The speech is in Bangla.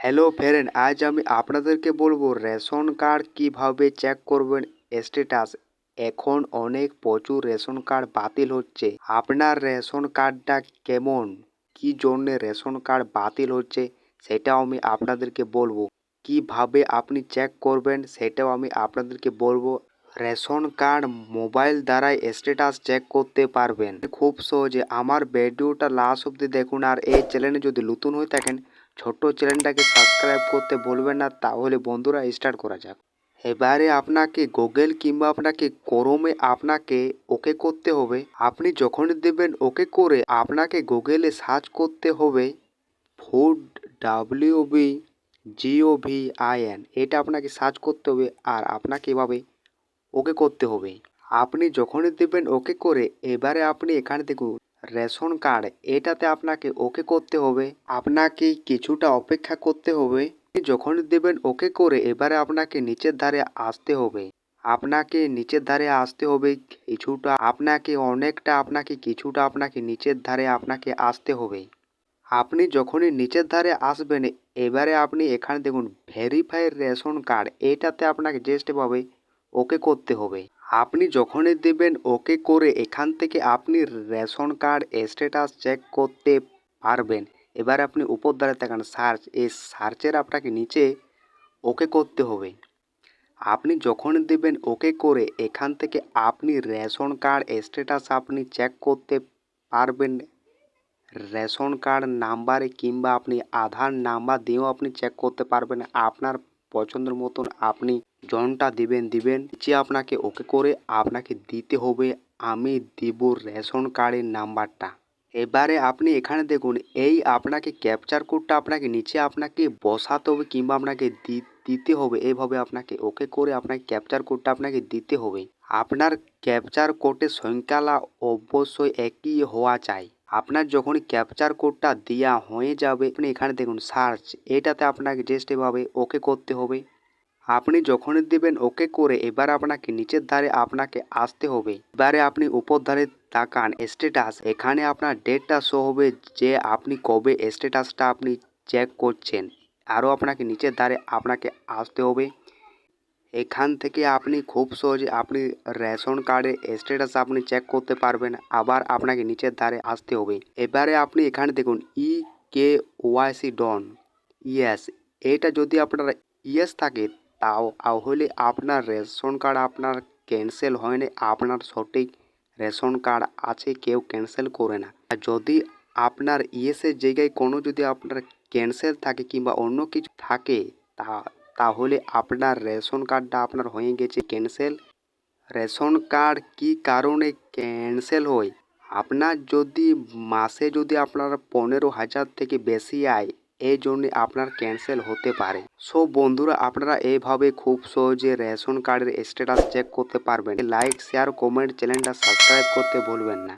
হ্যালো ফ্রেন্ড, আজ আমি আপনাদেরকে বলবো রেশন কার্ড কিভাবে চেক করবেন স্ট্যাটাস। এখন প্রচুর রেশন কার্ড বাতিল হচ্ছে। আপনার রেশন কার্ডটা কেমন, কি জন্যে রেশন কার্ড বাতিল হচ্ছে সেটাও আমি আপনাদেরকে বলবো। কিভাবে আপনি চেক করবেন সেটাও আমি আপনাদেরকে বলবো। রেশন কার্ড মোবাইল দ্বারাই স্ট্যাটাস চেক করতে পারবেন খুব সহজে। আমার ভিডিওটা লাস্ট অব্দি দেখুন, আর এই চ্যানেলে যদি নতুন হয়ে থাকেন ছোট্ট চ্যানেলটাকে সাবস্ক্রাইব করতে ভুলবেন না। তাহলে বন্ধুরা স্টার্ট করা যাক। এবারে আপনাকে গুগল কিংবা আপনাকে ক্রোমে আপনাকে ওকে করতে হবে। আপনি যখনই দেবেন ওকে করে আপনাকে গুগলে সার্চ করতে হবে ফুড WBGOVIN, এটা আপনাকে সার্চ করতে হবে আর আপনাকে এভাবে ওকে করতে হবে। আপনি যখনই দেবেন ওকে করে এবারে আপনি এখানে দেখুন রেশন কার্ড, এটাতে আপনাকে ওকে করতে হবে। আপনাকে কিছুটা অপেক্ষা করতে হবে। আপনি যখনই দেবেন ওকে করে এবারে আপনাকে নিচের ধারে আসতে হবে। কিছুটা আপনাকে নিচের ধারে আসতে হবে। আপনি যখনই নিচের ধারে আসবেন এবারে আপনি এখানে দেখুন ভেরিফাই রেশন কার্ড, এটাতে আপনাকে জাস্ট এভাবে ওকে করতে হবে। আপনি যখনই দেবেন ওকে করে এখান থেকে আপনি রেশন কার্ড স্ট্যাটাস চেক করতে পারবেন। এবার আপনি উপর দ্বারা তাকান সার্চ, এই সার্চের আপনাকে নিচে ওকে করতে হবে। আপনি যখনই দেবেন ওকে করে এখান থেকে আপনি রেশন কার্ড স্ট্যাটাস আপনি চেক করতে পারবেন। রেশন কার্ড নাম্বারে কিংবা আপনি আধার নাম্বার দিয়েও আপনি চেক করতে পারবেন। আপনার পছন্দের মতন আপনি জনটা দিবেন নিচে আপনাকে ওকে করে আপনাকে দিতে হবে। আমি দিব রেশন কার্ডের নাম্বারটা। এবারে আপনি এখানে দেখুন এই আপনাকে ক্যাপচার কোডটা আপনাকে নিচে আপনাকে বসাতে হবে কিংবা আপনাকে দিতে হবে। এইভাবে আপনাকে ওকে করে আপনাকে ক্যাপচার কোডটা আপনাকে দিতে হবে। আপনার ক্যাপচার কোডের সংখ্যালা অবশ্যই একই হওয়া চাই। আপনার যখনই ক্যাপচার কোডটা দেওয়া হয়ে যাবে আপনি এখানে দেখুন সার্চ, এটাতে আপনাকে জাস্ট এভাবে ওকে করতে হবে। আপনি যখনই দেবেন ওকে করে এবার আপনাকে নিচের ধারে আপনাকে আসতে হবে। এবারে আপনি উপর ধারে তাকান স্ট্যাটাস, এখানে আপনার ডেটটা শো হবে যে আপনি কবে স্ট্যাটাসটা আপনি চেক করছেন। আরও আপনাকে নিচের ধারে আপনাকে আসতে হবে। এখান থেকে আপনি খুব সহজে আপনি রেশন কার্ডের স্ট্যাটাস আপনি চেক করতে পারবেন। আবার আপনাকে নিচের ধারে আসতে হবে। এবারে আপনি এখানে দেখুন EKYC ডন ইয়েস, এটা যদি আপনার ইয়েস থাকে তাহলে আপনার রেশন কার্ড আপনার ক্যান্সেল হয়নি, আপনার সঠিক রেশন কার্ড আছে, কেউ ক্যান্সেল করে না। আর যদি আপনার ইয়েসের জায়গায় কোনো যদি আপনার ক্যান্সেল থাকে কিংবা অন্য কিছু থাকে তাহলে আপনার রেশন কার্ডটা আপনার হয়ে গেছে ক্যান্সেল। রেশন কার্ড কি কারণে ক্যান্সেল হয়? আপনার যদি মাসে যদি আপনার 15,000 থেকে বেশি আয়, এই জন্যে আপনার ক্যান্সেল হতে পারে। সো বন্ধুরা, আপনারা এইভাবে খুব সহজে রেশন কার্ডের স্ট্যাটাস চেক করতে পারবেন। লাইক শেয়ার কমেন্ট চ্যানেলটা সাবস্ক্রাইব করতে ভুলবেন না।